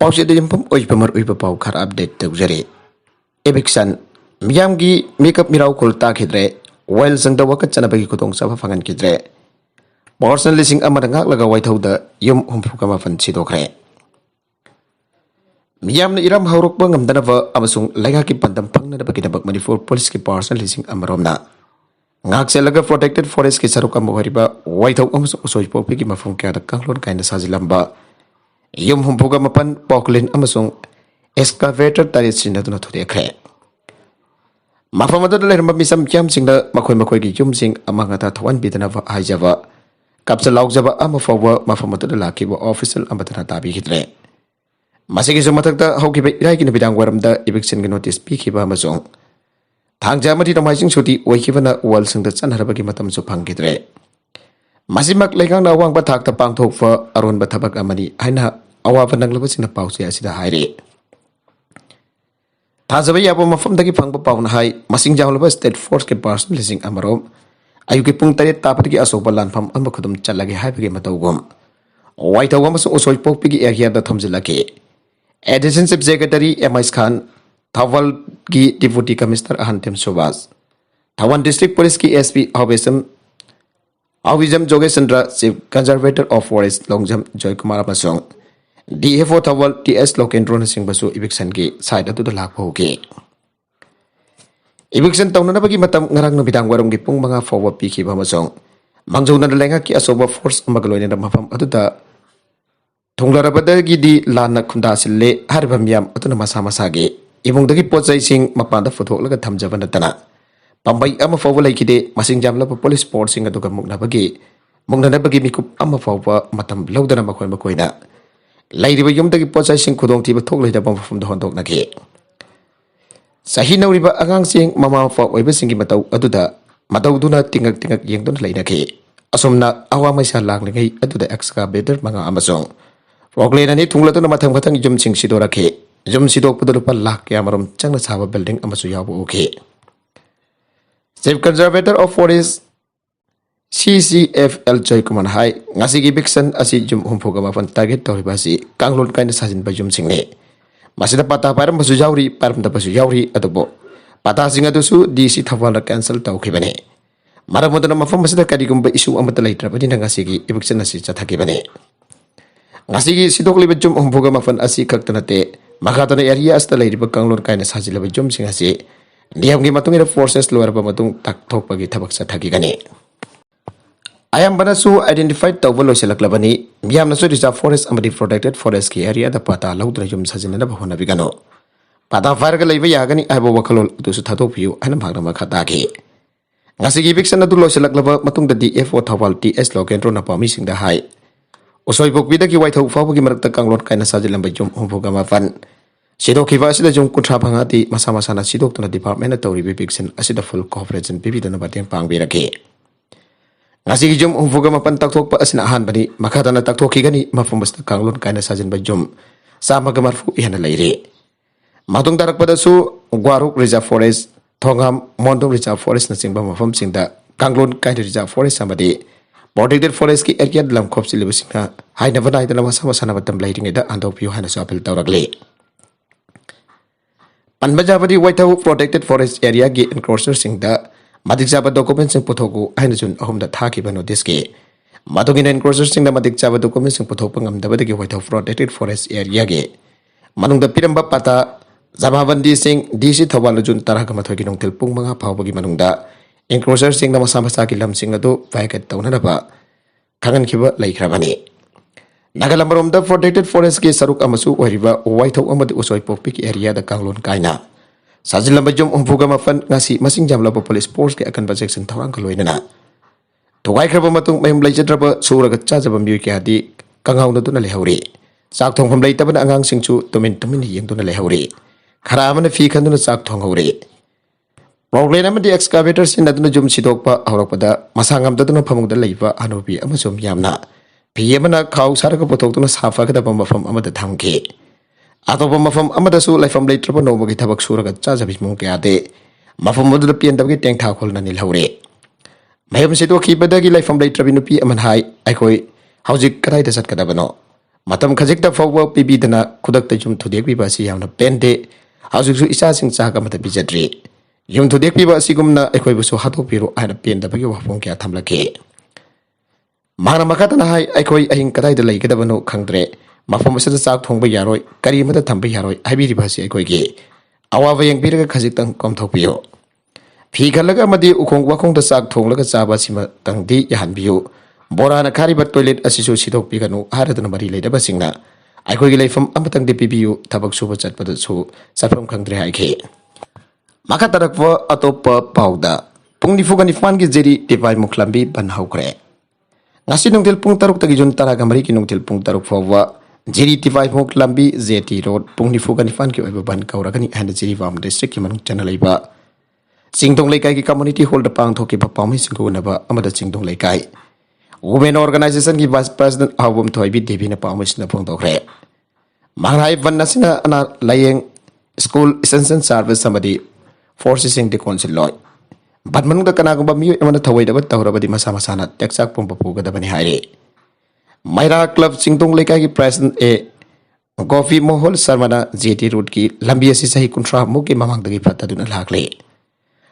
Pause the impum oipamar uipapau car update to Jere. Eviction Miamgi make up miracle takidre, while sang the wakat and a bagi kutong safangan kidre. Borson listing amaranga like a white holder, yum humpukama fan sidokre. Miam iram hauruk bangam danava amasung lagaki pandam pang na bakitabak manifur police ki parson listing amaromna. Ngakselaga protected forest ki sarukam wariba, white house usoj popiki mafung kaya kanglon kind of sazilamba. Yum humpuga mapan poklin amasung excavator taris sinaduna to the cre. Mafamada lerma misam jam sing the makoy yum sing amangata one bit of hijava. Capsa laugzava amafawa mafamata the laki official amatana tabi hitre. Masikizumata hokiba in the bidang waram the eviction notice peaky bamasong. Tang jamati the mising suti wakivana walls in the sun harabakimatam supangidre. Masimak legang na wang batak the pang tok for aron batabak amani aina awapanang labas in the pause as the high. Tazawayabo mafam dagi pang pawn high, masing jalaba state force ke person lising amarom. Ayuki pungtari tapati asobalan from Amakudum Chalagi Happy Matogum. White Awamas also popigi area the Tomzilaki. Edition Secretary M.I.S. Khan, Tawal Gi Deputy Commissioner Ahantem Sobas. Tawan District Police Ki SP Avism Jogesandra, Chief Conservator of Forest Longjam Joy Kumar Masong. DFO Tawal TS Lokendron Singbasu Eviction Ki side to the Lapoke. Eviction Taunabagi Matam Narang Bidang Warum Gipung Manga forward Piki Bamasong. Mangzona Lenga Ki Asoba Force Magaloin and Mafam Aduda. Tunglarabadagi di Lana Kundasile Harbamiam Atanamasagi. Imong Dagi Potsai Sing Mapanda Photo like a Tamjavanatana. Pambai Amafawa Lakide, Masing Jamla Police Sports in Aduka Mugnabagi. Munganabagi Mikup Amafawa Matam Lodana Makoina. Lady Yum Dagi Potsai Sing Kudong Tiba Togli from the Hondok Naki. Sahina riba agang sing mama fa oiba singi matau aduda matau duna tingak yang don lainaki asomna awa mai sa lang lingai aduda excavator mga amasong roglena ni tungla to na matang jum sing sidorake jum sidok pudul pa lak ya marom changna sawa building amasu yabu okay. Chief Conservator of Forest CCFL Joy Kuman Hai ngasi gibiksan asi jum humpuga mafan target toribasi kanglon kain sajin ba jum sing ni Masih patah param basu jauri param da basu jauri adobo patah singa dusu di si thawala cancel tau khibane mara modana mafam masih da kadi gumba isu amata laitra bani ngasigi eviction asi chathaki bane ngasigi sidok libe jum umbuga mafan asi kaktanate makatana area asta lairiba kanglor kaina sajila ba jum singa si diamgi matung ira forces lower ba matung tak thok pagi thabak chathaki gane Ayam banasu identified tawalo selaklabani miam nasu reserve forest amadi protected forest ki area da pata laudra jum sajina na bahona bigano pata fire ga leiba yagani aibo wakalol tu su thatok piu ana bhagna ma khata ki ngasi gi biksan adu lo selaklaba matung da DFO thawal TS lokendro na pami sing da hai osoi bokbi da ki wai thau fabu gi marakta kanglot kaina sajilam ba jum homboga ma fan sidok ki vasida jum kutra phangati masa na sidok tuna department na tawri biksan asida full cooperation bibi da na bateng pangbi rakhe Nasi jom umfuga mapan taktok pa asina ahan bani makata na taktok gani mafambas na kanglon kaina sajin ba jom sama gamarfu ihana lairi matung darak pada su Guaruk Reserve Forest Thongam Mondong Reserve Forest na singba mafam singda kanglon kaina Reserve Forest samadi protected forest ki area dalam khop sile singa haina bana ida lama sama sana batam lighting ida andok piu hana su apel tawrakle Panbajabadi White House protected forest area gi enclosure singda Madik Java documents in Potoku, Heinzun, home that Taki Bano Diski. Matogin and Crossers in the Madik Java documents in Potopangam, the Badaki White House protected forest area. Manung the Piramba Pata, Zabavandi Sing, DC Tawalajun Tarakamatoginong till Pumanga Pawagi Manunda, in Crossers sing the Masamasaki Lam Singado, Vakat Taunaba, Kangan Kiba Lake Rabani. Nagalambarum the protected forest case Saruk Amasu, or River, White House Amad Usoi Popik area, the Kanglon Kaina. Sajil bajom umpuga mafan ngasi masing jam labo police force ke akan bajection thawang kaloina na togai khraba matung mayum laijadraba suraga chajaba myu ke hadi kangaw na tuna lehauri sak thong pham leitabana angang singchu tumin yeng tuna lehauri khara amana fi khanduna sak thong hauri problem amadi excavator sin aduna jum sidokpa haurakpada masangam daduna phamungda leiba anubi amasum yamna piyamana khaw saraka potoktuna safa kada mafam amada thamke Atau mafam amada su lai fam lai trapa no bagi tabak suraga chajabis mung ke ade mafam modu pian tabgi teng tha khol na nil haure mayam se to ki badagi lai fam lai trabi nupi aman hai ai khoi hauji kadai da sat kada bano matam khajikta fawwa pibidana khudak ta jum thudek biba si yamna pende haujuk su isa sing cha ka mata bijadri yum thudek biba sigumna ekhoi bu su hathok piru aina penda bagi wafong kya thamlake mana makata na hai ekhoi ahing kadai da lai kadabano khangdre mafam sa chak thongba yaroi kari mata thamba yaroi habi ri basi ekhoi ge awawa yang biraga khajik tang kom thok piyo phi khalaga madi ukhong wakhong da chak thonglaga chaba sima tangdi yahan biyo borana khariba toilet asisu sidok piganu haradana mari leidaba singna aikoi gi leifam amatang de pibiyu thabak suba chatpada su safram khangdre haike maka tarakwa atopa pauda pungni fugani fan gi jeri divai muklambi ban haukre ngasi nungtil pung taruk tagi jun taraga mari ki nungtil pung taruk fawa jeri divai muklambi zeti road pungni fugani fan ki oiba ban kauragani handa jeri wam district ki manung channel iba singtong leikai ki community hall da pang thoki ba pawmi singku naba amada singtong leikai Women Organization की Vice President Awam Thoibi Devi na Pamis na Pong Dokre. Manghanai Van Nasina ana laying school essential service somebody forces in the council law. But manung da kana ba mi emana thawai da ba tawra ba di masa masana teksak pong papu ga da bani haire. Maira Club Singtong Leka ki President e Gofi Mohol Sarmana JT Road ki lambi asi sahi kuntra muki mamang da ki fatta duna lakle.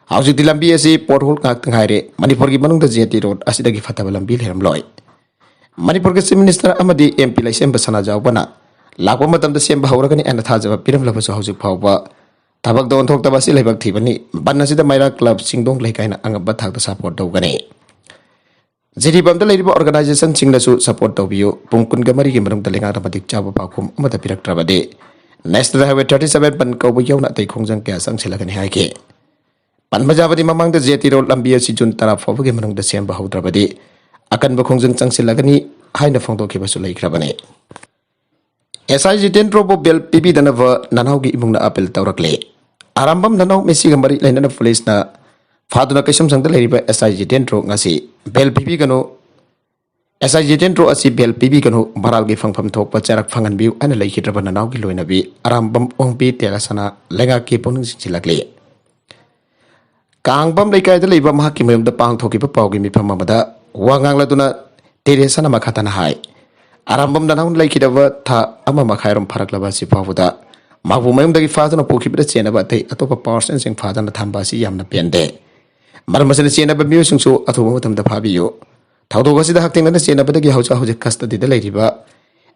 Haujuk di lambi asi pothole ngak tang haire Manipur ki manung da JT Road asida ki fataba lambi leram loy Manipur ke Chief Minister amadi MP lai semba sana jaw bana lakwa matam da semba hauragani ana thajaba piram labasu haujuk phawba tabak don thok tabasi laibak thibani banna sida Maira Club Singdong laikaina angaba thak da support dawgani JT bam da leiriba organization singna su support dawbiyo pungkun ga mari ki manung da lenga ramadik chaba pakhum amada pirak trabade National Highway 37 ban kawba yauna tai khongjang kya sang selagani haike Panmajabadi mamang da JT Road lambi asi jun taraf fawagi manung da semba haudrabadi akan bakhongjang changsilagani haina phongdoki basu laikhrabani SIG dentro bo bel pibi danava nanaugi imungna apel tawrakle arambam nanau mesi gamari lainana police na faduna kaisam sangda leiriba SIG dentro ngasi bel pibi gano SIG dentro asi bel pibi gano baral gi phangpham thokpa charak phangan biu ana laikhidraba nanaugi loinabi arambam ongpi telasana lenga ki ponung sichilakle Kangbam leikai da leiba mahaki mayum da pang thoki pa pawgi mi phama bada wangang la duna teresana makhatana hai arambam da naun leiki da wa tha ama makhairam pharak laba si pawda mabu mayum da gi fadana pokhi bida chena ba tai atopa person sing fadana thamba si yamna pende marmasana chena ba miu sing so athoba matam da phabiyo thawdo gasi da hakting na chena ba da gi haucha hauja custody da leiriba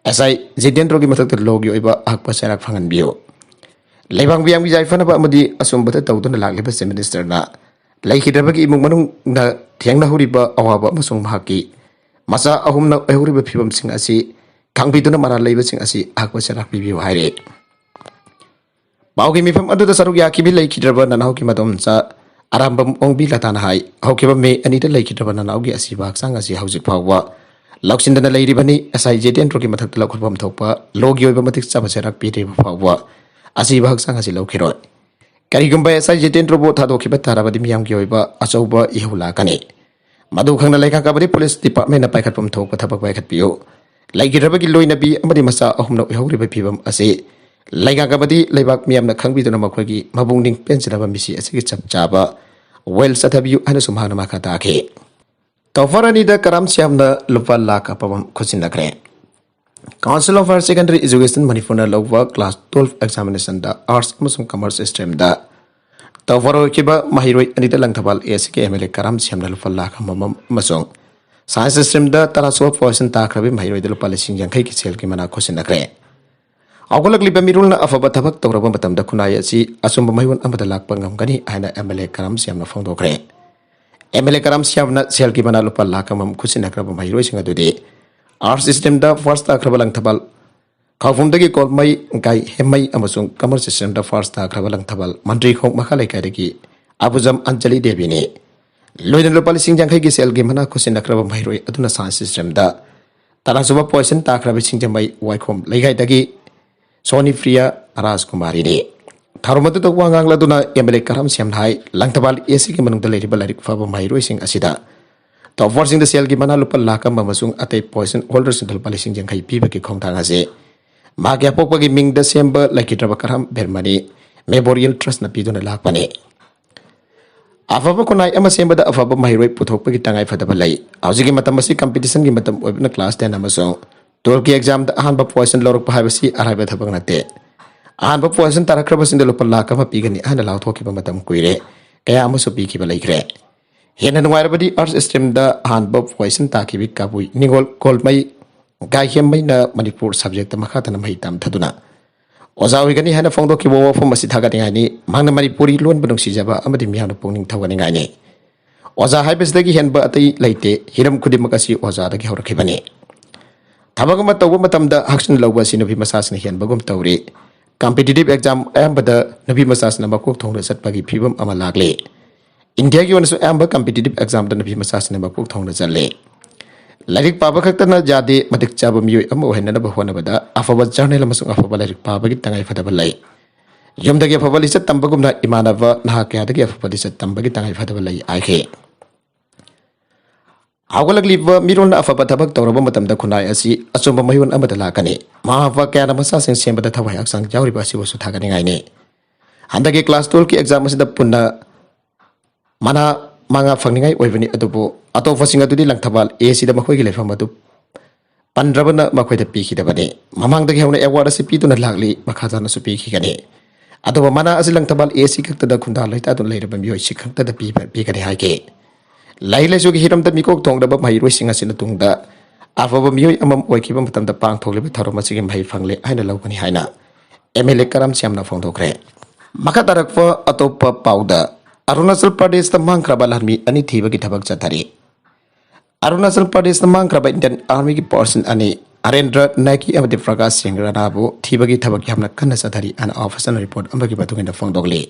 asai jidendro gi mathak da logi oiba akpa sarak phangan biyo Leibang biang bijai fana ba amadi asum bata tawduna lagliba Chief Minister na laikhidrabagi imung manung na thiangna huriba awaba masung mahaki masa ahum na ehuriba phibam sing asi khangbiduna mara leiba sing asi akwa sarak bibiu haire bawgi mifam adu da saruk yakibi laikhidraba nanau ki madom cha arambam ongbi latana hai haukiba me anita laikhidraba nanau gi asi bak sang asi haujik phawwa laksindana leiribani asai jeten roki mathak lakhulbam thokpa logi oiba matik chaba sarak pire phawwa Asi bahag sang asi laukhiroi karigumba SI jeten robo thadokhiba tarabadi miyam ki oiba achauba ihula kani madu khangna laika kabari police department na paikhatpam thokpa thabak paikhat piyo laigirabagi loinabi amadi masa ahumna ihuriba phibam ase laika kabadi leibak miyam na khangbiduna makhoi mabungning pensilaba misi asigi chapchaba well sathabiyu ana sumhana makata ke tawfarani da karam syamna lupa lak apam khosinakre Council of Higher Secondary Education Manipur Lawa Class 12 Examination da Arts amasung Commerce Stream da Tawfaro kiba mahiroi anita langthabal ASK MLA Karam Siamna Lupa Lakh Mamam amasung Science Stream da taraswa portion takrabi mahiroi da lupa lising yankai ki sel ki mana khosinakre Awkolak liba mirul na afaba thabak tawraba matam da khunai asi asumba mahirun amada lakpa ngamgani aina MLA Karam Siamna phongdokre MLA Karam Siamna sel ki mana lupa lakh mamam khosinakra mahiroi singa dudi Art system da first akrabalang thabal khawfum dagi kolmai kai hemai amasung commerce system da first akrabalang thabal mantri khok makhalai kai dagi abujam anjali devi ne loidan lopal sing jangkhai gi sel gi mana khusin akraba mairoi aduna science system da tarasuba poison ta akrabi sing jamai waikhom leigai dagi soni priya raj kumari ne tharumatu to wangang laduna emele karam siam hai langthabal esi gi manung da leiriba larik faba mairoi sing asida Tawfarsing the sel gi mana lupa lakam amasung atay poison holders ng palising jang kai piba ki khongtang ase magya pokpa gi ming da semba laikhidraba karam bermani memorial trust na pido na lakpani afaba kunai ama semba da afaba mahiroi puthokpa gi tangai fadaba lai awji gi matam asi competition gi matam oibna class 10 amasung 12 की exam अहम position लौरप है अरब थबक नाते अहम position तारख्रबसिंग loop lakh अमा पीगनी अहन लाउथोकिबा मतम कुइरे कया अमसु पीखिबा लेख्रे हेन नुवाइरबदी अर्थ stream the अहम पोजिशन ताकिबि काबुई निगोल कोलमई गाइहेमैना मणिपुर सब्जेक्ट मखातन मही तम थदुना ओजा होइगनी हेन फोंदोकिबो वफम असि थागनिगानी मांगना मणिपुरी लोन बनुंगसिजबा अमदि मियावना पोंगिंग थवनिगानी ओजा हाइबसदगी हेनबा अतै लेते हिरम खुदिमक असि ओजादगी हौरखिबनी थबक अमा तौबा मतमदा हक्सन लौबा असि नुपी मसासना हेनबगुम तौरी कॉम्पिटिटिव एग्जाम अयंबदा नुपी मसासना मकोक थोंगना चटपगी फिबम अमा लागले इंडिया की ओनसु अयंबा कॉम्पिटिटिव एग्जाम द नुपी मसासना मकोक थोंगना चले लाइक पाबा खक्तना जादे मदिक चाबा मियोय अमा ओहेननबा होनबदा अफबा जर्नल अमसुंग अफबा लाइक पाबगी तंगाई फदबा लै युमदगी अफबा लिसत तंबगुमना इमानबा नहा कयादगी अफबा लिसत तंबगी तंगाई फदबा लै आइखे हागलगलिबा मिरोन अफबा थबक तौरबा मतमदा खुनाय असि अचुंबा मयुन अमदा लाकने महाफा कयाना मसासिंग सेंबदा थवाय अक्संग जावरिबा असि वसु थागनिगाइने हंदगी क्लास 12 की एग्जाम असि द पुन्ना मना मांगा फंगनिगाई ओइबनी अदुबो अतोफसिंग अदुदि लंगथबाल ए सि द मखोइगी लेफम अदु पंद्रबना मखोइदा पीखिदबने ममांगदगी हौना एवार्ड असि पीतुना लागली मखाजाना सु पीखिगने अदुबा मना असि लंगथबाल ए सि खक्तदा खुंदा लैता दुन लेरबा मियोय सि खक्तदा पीगने हाइके लाइलेसुगी हिरम द मिकोक थोंगदबा महिरोइसिंग असिन तुंगदा अफबा मियोय अमम ओइखिबा मतमदा पांग थोगलिबा थरम असिगे महि फंगले हाइना लौगनी हाइना एमएलए करम श्यामना फोंदोखरे मखा तारकपा अतोपा पाउदा अरुणाचल प्रदेश द मांगख्रबा लानमी अनि थीबगी थबक चथारी Arunachal Pradesh the मांगख्रबा Indian army की पर्सन अनि अरेंद्र नायकी अमदि प्रकाश सिंह राणाबु थीबगी थबक यामना कन्ना चथारी अन ऑफिसर रिपोर्ट अमगी बतुगिन फोंदोगले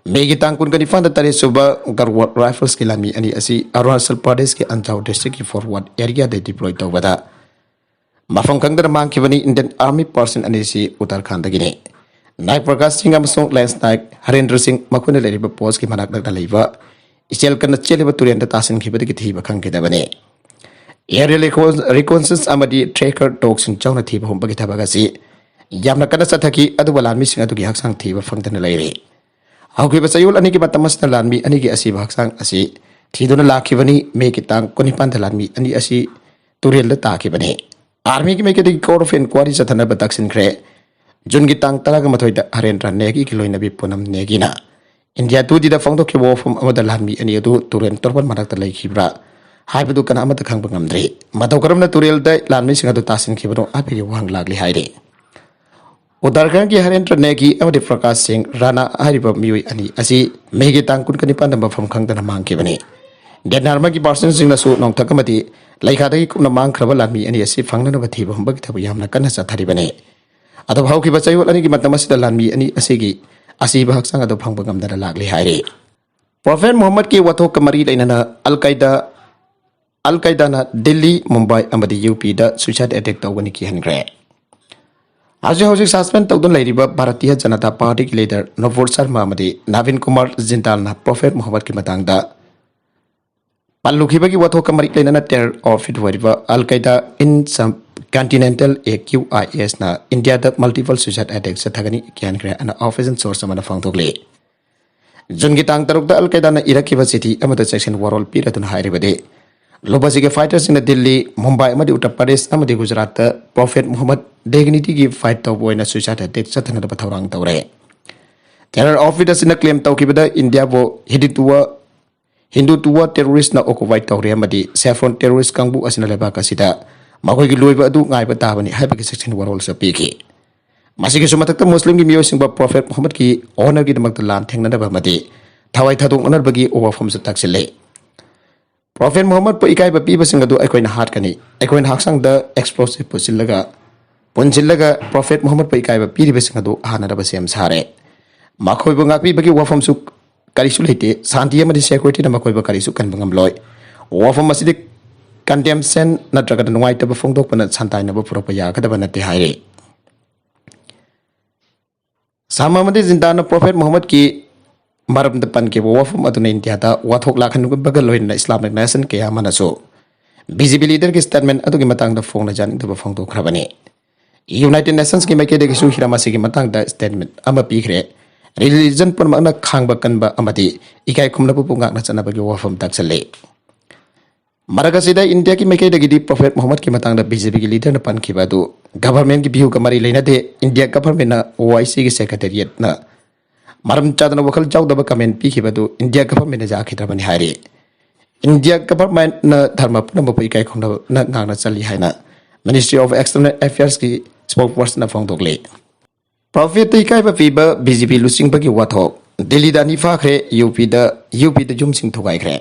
मेगी तांकुन कनि फंद तरे सुबा गरवट राइफल्स की लामी अनि असि अरुणाचल प्रदेश के अंजाव डिस्ट्रिक्ट की फॉरवर्ड एरिया दे डिप्लॉय तौबदा मफम खंगदर मांगखिबनी इंडियन आर्मी पर्सन अनि सि उत्तराखंड दगिने नायक प्रकाश सिंह अमसों लेंस नायक हरेंद्र सिंह मखुन लेरिबा पोस्ट की मनाक लगना लेबा इचेल कन चेलेबा तुरेंद तासिन खिबदगी थीबा खंगकेदबने एयर रिकॉन्सेंस अमदी ट्रैकर डॉग सिंह चौना थीबा होंबगी थबगसी यामना कन चथकी अदुबा लानमी सिंह अदुगी हक्सांग थीबा फंगदन लेरे हौखिबा चयोल अनि की मतमसना लानमी अनि की असिबा हक्सांग असि थीदुना लाखिबनी मे की तांग कोनिपान लानमी अनि असि तुरेल ताखिबने आर्मी की मेके कोर्ट ऑफ इंक्वायरी चथनबा दक्षिणख्रे जुन की तांग तरागा मथोइदा हरेंद्र नेगी की लोइनबी पुनम नेगिना इंडिया टूदी द फोंदोखिबो वफम अमदा लानमी अनि अदु तुरेन तोरबन मनाक्ता लैखिब्रा हाइबदु कना अमदा खंगबा ngamdri मतौ करमना तुरेल द लानमी सिंह अदु तासिन खिबनो आपेगी वहांग लागली हाइरे उत्तराखंड की हरेंद्र नेगी अमदि प्रकाश सिंह राणा हारिबा मियोय अनि असि मेगी तांग कुन कनि पान नंबर फम खंगदना मांगखिबने डेनमार्क की पर्सन सिंह नसु नोंथकमदि लैखादगी कुना मांगख्रबा लानमी अनि असि फंगनबा थीबा हमबगी थबु यामना कन्ना चथारिबने अदब हौखिबा चयोल अनि की मतमसिदा लानमी अनि असिगी असिबा हक्सांग अदब फंगबा ngamdana लागले हाइरे प्रोफेट मोहम्मद की वथोक कमरी लेना अलकायदा ना दिल्ली मुंबई अमदी यूपी द सुसाइड अटैक तौगनी की हनग्रे हौजिक सस्पेंड तौदन लेरिबा भारतीय जनता पार्टी की लीडर नवोद शर्मा अमदी नवीन कुमार जिंदाल ना प्रोफेट मोहम्मद की मतंगदा पल्लुखिबगी वथोक कमरी लेना टेरर ऑफिट वरिबा al Qaeda in subcontinental AQIS ना इंडिया द मल्टीपल सुसाइड अटैक सथगनी क्यानग्रे अन ऑफिशियल सोर्स अमना फंगथोगले जुनगी तांग तरुक द अलकायदा ना इरकिबा सिटी अमदा सेक्शन वरल पीरतुन हाइरिबदे लोबासी के फाइटर्स इन दिल्ली मुंबई अमदी उत्तर प्रदेश अमदी गुजरात प्रोफेट मोहम्मद डिग्निटी की फाइट तौबोइना सुसाइड अटैक सथनद पथौरांग तौरे टेरर ऑफिस इन क्लेम तौकिबदा इंडिया बो हिंदुत्व टेररिस्ट ना ऑक्युपाइड तौरे अमदी सेफ्रॉन टेररिस्ट कांगबु असिना लेबाक असिदा मखोइगी लोइबा अदु ngaइबा ताबनी हाइबगी सेक्शन वरल सपीकी मासिगी सुमतक मुस्लिम की मियोसिंग प्रोफेट मोहम्मद की ऑनर की दमक लान थेंगनदबा मदि थवाई थादों अनरबगी ओवरफॉर्म से तक्सिले प्रोफेट मोहम्मद पर इकाइबा पीबसिंग अदु अखोइना हाटकनी अखोइना हाक्संग द एक्सप्लोसिव पुंसिलगा प्रोफेट मोहम्मद पर इकाइबा पीरिबसिंग अदु हानरबा सेम सारे मखोइबो ngaपीबगी वफम सु करिसु लेते शांति अमदि सिक्युरिटी न मखोइबा करिसु कनबंगम लोय वफम असिदि कंडेम्सन नत्रगद नुवाइतबा फोंदोकपना संताइनबा पुरपा यागदबा नते हाइरे सामामदि जिंदान प्रोफेट मोहम्मद की मरम द पन के वफम अदुने इंडिया दा वाथोक लाखनुगबगा लोइन इस्लामिक नेशन के यामनसो बीजेपी लीडर की स्टेटमेंट अदुगी मतंग द फोंग जानिदबा फोंदोखरबने यूनाइटेड नेशंस की मैकेदे की हिरामासी की मतंग द स्टेटमेंट अमा पीखरे रिलीजन पुनमना खांगबा कनबा अमदि इकाइखुमनबु पुंगाकना चनबगी वफम तक्सले Maragasida India ki mekai dagidi Prophet Muhammad ki matang da BJP ki leader na pan ki badu government ki bihu kamari leina de India government na OIC ki secretariat na maram chadana wakal jaw daba comment pi ki badu India government na ja khitra bani hari India government na dharma puna mo pai kai khongna na ngana chali haina Ministry of External Affairs ki spokesperson na phong dokle Prophet kai ba pi ba BJP lusing ba ki wathok Delhi da ni fakhre UP da jum sing thogai khre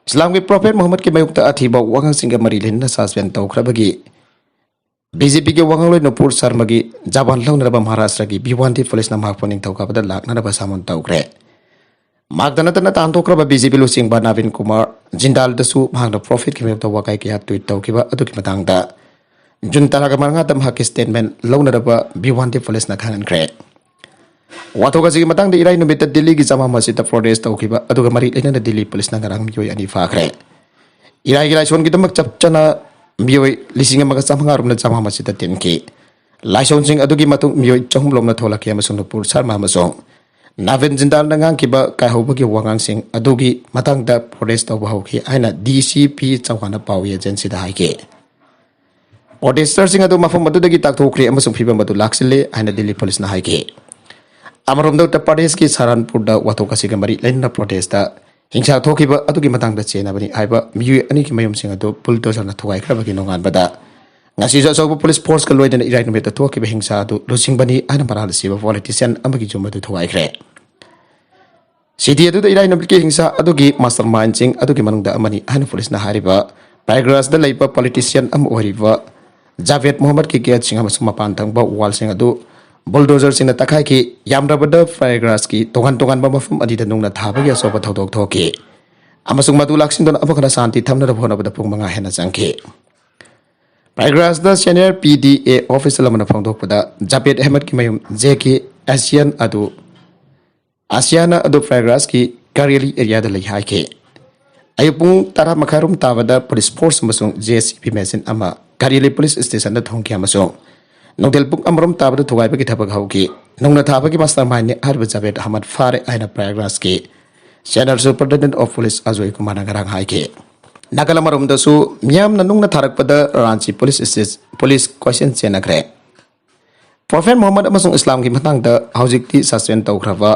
Islam के Prophet Muhammad के मयुक्त अथिबा वंग सिंह मरी लेन suspend तौखरबगी BJP के वंग लोय नपुर शर्मगी जाबान लौनरब महाराष्ट्र की भिवांती police ना माखपनिंग तौकाबदा लाखनरब सामन तौखरे मागदनतना तांतोखरब BJP लुसिंग बा नवीन कुमार जिंदाल दसु मागना Prophet के मयुक्त वकाई के ट्वीट तौखिबा अदुकी मतंगदा जुन तराग मांगा तम हक स्टेटमेंट लौनरब भिवांती पुलिस ना खाननख्रे वाथोगसी मतंग दे इराई नुबित दिल्ली की जामा मस्जिद प्रोटेस्ट तौखिबा अदुगा मरी लेना दिल्ली पुलिस ना गरांग मियोय अनि फाखरे इराई लाइसोन की दमक चपचना मियोय लिसिंग मगा चामंगारुम जामा मस्जिद तेनकी लाइसोन सिंग अदुगी मतुंग मियोय चहुम लोमना थोलाके अमसुंग पुर शर्मा मसों नावेन जिंदाल नंगांग किबा कायहोबगी वांगांग सिंग अदुगी मतंग दा प्रोटेस्ट तौबा होखि आइना DCP चौहाना पावी एजेंसी दा हाइके प्रोटेस्टर सिंग अदु मफम अदुदगी ताकथोखरे अमसुंग फिबम अदु लाक्सिले आइना दिल्ली पुलिस ना हाइके अमरोम उत्तर प्रदेश की सहारनपुर वाथोकसी मरी लेना प्रोटेस्ट हिंसा थोखिबा अदुगी मतंग चेनबनी आइबा मियु अनि की मयुमसिंग अदु bulldozer थोगाइख्रबगी नोंगानबदा ngasi jo so police force ka loiden irai no meta thokiba hingsa adu lusing ana maral siba politician amagi juma du thogaikre city adu irai no ke hingsa adugi mastermind sing adugi manungda amani ana police na hariba paragraphs da leipa politician am oriba Javed Muhammad ki get sing amasuma pantang ba wall sing adu bulldozer sing takai ki yamrabada paragraphs ki tongan ba mafum adi da nungna thabagi asoba thodok thoki amasung madu laksin don abakana santi thamna da phona bada pung manga hena jangke paragraphs da senior PDA officer lamana phangdok pada Javed Ahmed ki mayum JK Asiana adu paragraphs ki Kareli area da lai haike ayupung tara makarum tawada police force masung JCP machine ama Kareli police station da thongki amasung Nongtel puk amrom tabada thugai bagi thabak hauki nongna thabagi mastermind ne harba Javed Ahmad fare aina paragraphs ki General Superintendent of Police Ajoy Kumar Nagarang haike Nakala marom dasu miyam na nungna tharak pada Ranchi police question chenakre Prophet Muhammad amasung Islam ki matang da haujik ti suspend tawkraba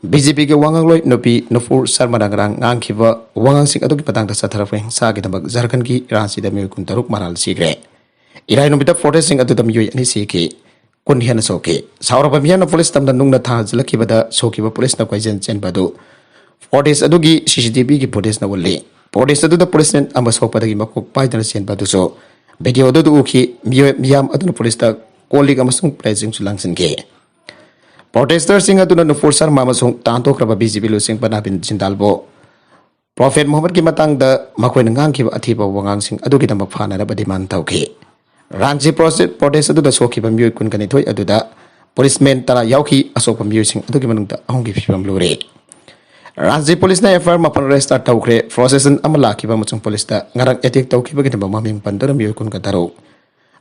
BJP ke wangang loi Nupi Nufur Sharma Nagarang ngangkhiba wangang sing aduki patang da satharafeng sa ki dabak Jharkhand ki Ranchi da mil kuntaruk maral sigre Irai nubita protesting atu dam yoy ani siki kun hian soke sauraba mian police tam da nungna tha jlaki bada soki ba police na question chen badu protest adugi CCTV ki protest na wolle protest adu da police nen amba sok padagi makok pai da chen badu so video adu uki miyam adu police da colleague amasung pledging sulangsin ke protesters sing adu na forsar mama sung tanto kraba BJP lu sing panabin jindalbo Prophet Muhammad ki matang da makoi ngang ki athiba wangang sing adu ki damak phana da badiman tauke Ranchi protest adu da soki ba miyoi kun kani thoi adu da policemen tara yauki asok ba miyoi sing adu ki manung da ahongi phibam lure Ranchi police na FR mapan resta tawkre procession amala ki ba muchung police da ngarang attack tawki ba ki ba maming pandara miyoi kun ka taro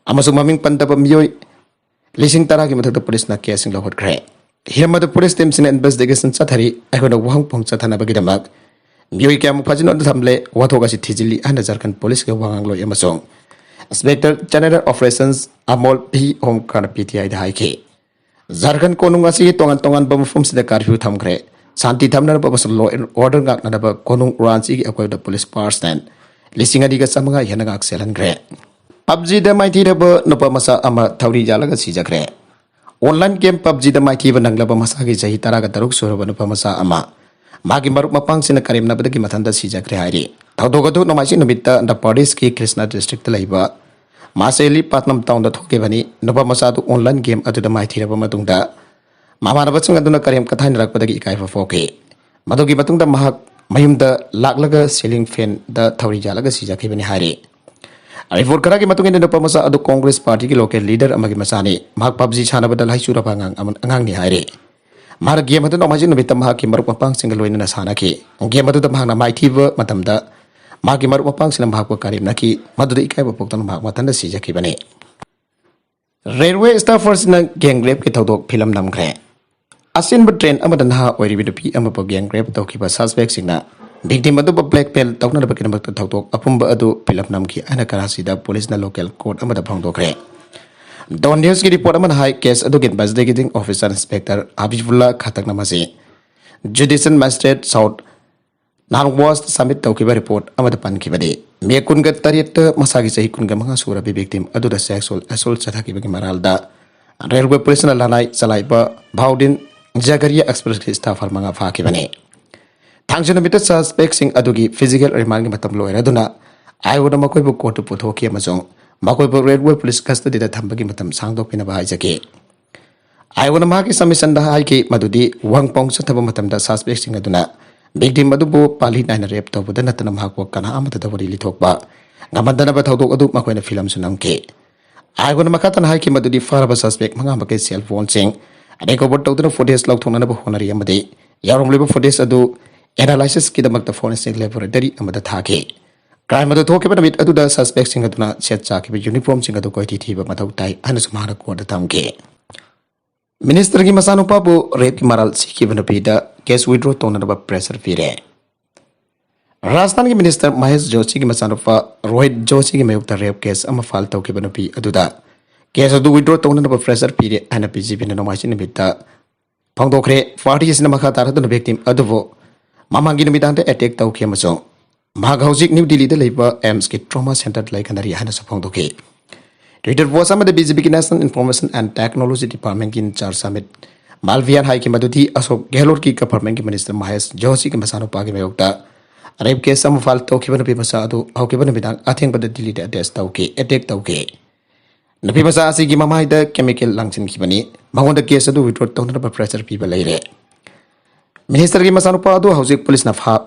amasung maming panda ba miyoi lising tara ki mathak da police na case sing lahot khre hirma da police team sin investigation chathari akhona wahang pong chathana ba ki damak miyoi kyam phajin on thamle wathoga si thijili ana Jharkhand police ke wangang loi amasung Inspector General Operations Amol P Home Kana PTI da haike Jharkhand konung asi tongan bamfum sida curfew thamkre santi thamna ba basal law and order ngak na ba konung Ranchi ki akwai da police person lising adi ga samanga yana ngak selan gre PUBG da mai thi da ba napa masa ama thauri jala ga si jakre online game PUBG da mai thi ba nangla ba masa gi jahi tara ga taruk soro ba napa masa ama magi maruk mapang sina karim na ba gi mathanda si jakre hairi Taudogato no machine nobita the Pradesh ki Krishna district laiba Maseli Patnam town da thoke bani noba masadu online game atu da mai thira ba matungda Mamana bachung aduna karim kathain rakpadagi ikai fa foke Madogi matungda mahak mayum da laklaga ceiling fan da thauri jalaga sijaki bani hari Report kara ki matungin noba masa adu Congress party ki local leader amagi masani mahak PUBG chana badal hai sura pangang angang ni hari Mar game atu no machine nobita mahak ki maruk mapang single loina na sana ki game atu da mahak na mai thiba matamda Magi maru mapang silam bahak karim naki madura ikai bapoktan bahak matanda si jaki bane Railway staffers na gang rape ki thodok film Namkhre Asin ba train amadan ha oiri bidupi amapa gang rape tawki ba suspect singna victim adu blackmail tawna ba kinabak thawtok apumba adu pilap namki ana Karachi da police na local court amada phangdokre Don News ki report aman high case adu gin investigating officer inspector Habibullah Khataknamasi Judicial Magistrate South was submit tawkiba report amada pankibade me kunga tariet masagi sahi kunga manga sura bi victim adu da sexual assault chathaki bagi maralda railway police na lanai chalaiba Bhaudin Jagaria Express staff manga phakibane Thangsana mita suspect sing adugi physical remand matam loira duna I would makoi bu court puthoki amazong makoi bu railway police custody da thambagi matam sangdok pina bahai jake I would maki submission da hai ki madudi wang pong sa thaba matam da suspect sing aduna victim madubu pali naina rape to buda natana mahakwa kana amata da wari lithokba ngamadana ba thodok adu makoi na film sunamke I would makatan hai ki madudi faraba suspect manga makai cell phone sing ade ko bot tawduna footage log thona na ba honari amade yarom leba footage adu analysis ki damak da forensic laboratory amada thake crime adu thoke ba mit adu da suspect sing aduna set cha ki uniform sing adu ko ti thi ba mathau tai ana sumara ko da tamke minister ki masanu pa bu rape ki maral sikhi bana pida case withdraw tona ba pressure pire Rajasthan ki minister Mahesh Joshi ki masanu pa Rohit Joshi ki mayukta rape case ama file tau ki bana pi adu da case adu withdraw tona ba pressure pire ana PGP na nomasi ni bita phangdokre party is na makha tar adu victim adu vo Mamangi namidang attack tau kia masong. Maghauzik New Delhi labor AIMS ki trauma center like anari hana sapong doke. Twitter was some of the BJP National Information and Technology Department in charge summit. Malvian High ki Maduti Asok Gehlor ki Government ki Minister Mahesh Joshi ki Masano Pagi Mayokta. Rape case some fal tau ki bana pipasado au ki bana bidang ating pada Delhi da test tau ke attack tau ke. Napi masa asi ki mamai da chemical langsin ki bani. Mangon da case adu withdraw tau na pressure people laire. Minister ki masanu pa adu hauzik police na fa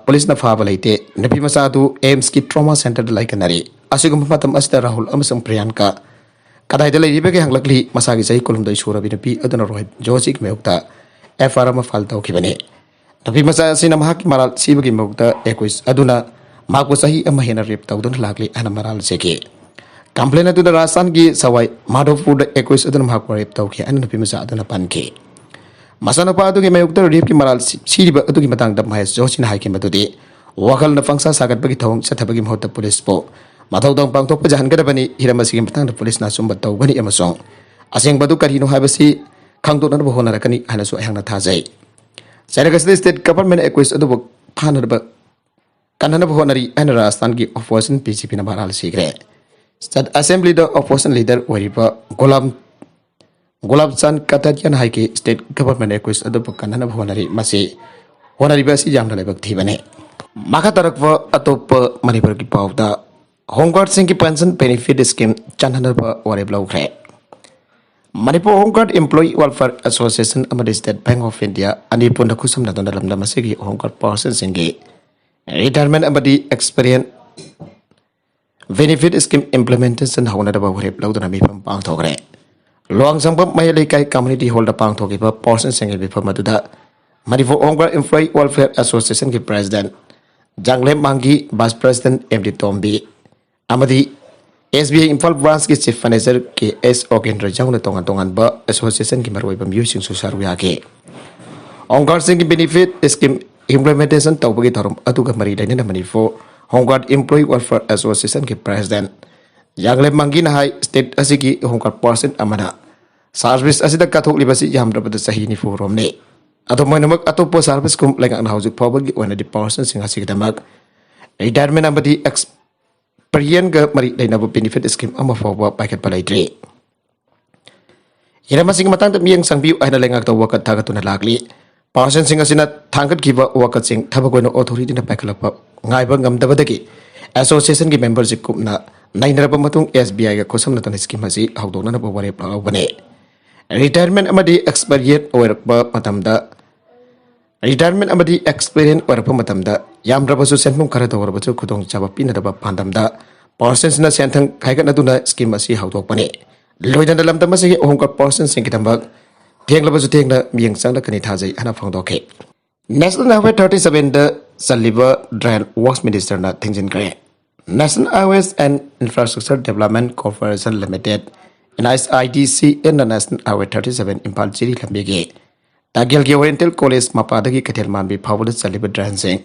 balaite nabi masa adu AIMS ki trauma center like nari asigum matam asta Rahul amasang Priyanka kadai dalai ribe ke hanglakli masagi sai kolum dai sura binapi aduna Rohit Joshi ki meukta FR ma fal tau ki bane nabi masa sina mahak maral siba ki meukta 21 aduna mako sahi ama hena rep tau dun lakli ana maral seke complain adu da Rajasthan ki sawai Madhopur 21 aduna mahak rep tau ki ana nabi masa aduna panke Masana pa adu ki mayukta rape ki maral siriba adu ki matang da Mahesh Joshi na hai ki madudi wakal na fangsa sagat bagi thong sa thabagi mohta police po mathau dong pang thok pa jahan kada bani hiramasi ki matang da police na sumba tau bani amasong aseng badu karino haibasi khangdo na bo hona rakani hana so ayang na thajai Saragas state government equis adu bo phana ba kanana bo honari ana Rajasthan ki opposition PCP na maral sigre state assembly the opposition leader wariba Golab Chan Katarian Haiki State Government Equis adu kanana honari masi honari basi jamna lebak thibane makatarakwa atop Manipur ki pawda Home Guard Singh ki pension benefit scheme chanhanar ba ware blaukhre Manipur Home Guard Employee Welfare Association amadi State Bank of India ani punda khusam na donda lamda masigi Home Guard person singi retirement amadi experience benefit scheme implementation hauna da ba ware blaudana mi pam pang thogre Luang Sangpam Mayalikai Community Holder Pang Tokipa Portion Single before Maduda Manipur Home Guard Employee Welfare Association ki President Jangle Mangi Vice President MD Tombi Amadi SBI Imphal Branch ki Chief Manager ki S Ogendra Jang na tongan ba association ki marwai bam using susarwiya ke Home Guard Sing benefit scheme implementation tawbagi thorum atuga mari daina na Manipur Home Guard Employee Welfare Association ki President Jangle Mangi na hai state asiki Home Guard person amana service asida kathok libasi yamra bada sahi ni forum ne ato moinamak ato po service kum lengang na hausuk pawbagi wana di person sing asik damak retirement amadi experience ga mari daina bo benefit scheme ama fawba paket palaidre ira masing matang miyang sangbiu ay na lengak to wakat tagatuna lagli person sing asina thangkat kiba wakat sing thabagono authority na pakalapa ngai ba ngamdabadagi association ki membership kum na naina ba matung SBI ga khosam na tan scheme asi hawdona na ba ware plau bane retirement amadi experience oirpa matamda retirement amadi experience oirpa matamda yamra basu senmum khara dawar basu khudong chaba pina da ba pandamda persons na senthang khaiga na duna scheme asi hawdok bane loidan dalam tamasi ohongka persons sing kitambak thengla basu thengna miyang sangla kani thajai ana phangdoke National Highway 37 the Saliva Drain Works Minister na thingjin kare National Highways and Infrastructure Development Corporation Limited NISIDC in the National Highway 37 Impal Jiri Lambige Tagil Oriental College Mapadagi Katel Manbi Pawul Saliva Drain Sing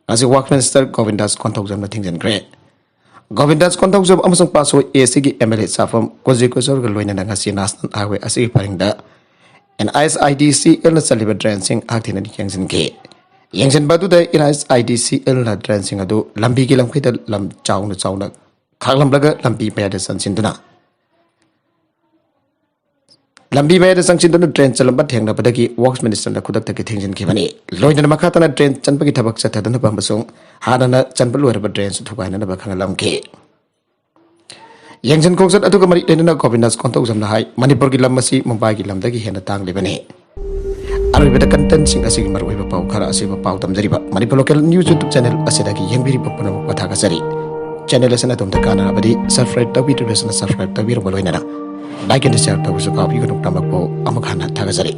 ngasi work minister Govindas Konthokjam na thingjankhre Govindas Konthokjam amasung paso ACG MLA safam koji kosor loina na ngasi national highway asi paringda NISIDCL na saliba drancing akthina ni kyangsinke yangsin badu da NISIDCL na drancing adu lambi ki lamkhida lam chauna khaglam laga lambi payada sansinduna lambi mayada sangsinduna train chalamba thengna badagi works minister na kudak taki thengjin khibani loina makhatana train chanpagi thabak chathadana bambasung hanana chanpal werba train su thukaina na bakhanga lamke yangsin khongsat atuga mari lenana Govindas Konthokjam na hai Manipur gi lamasi Mumbai gi lamdagi hena tanglibani aribeda content sing asigi marwaiba pau khara asiba pau tamjariba Manipur local news YouTube channel asidagi yengbiri papuna pathaga sari channel asana tumta kana abadi subscribe tabi to lesson subscribe tabi ro baloina like and share tabu su copy ko tamako amakhana thaga sari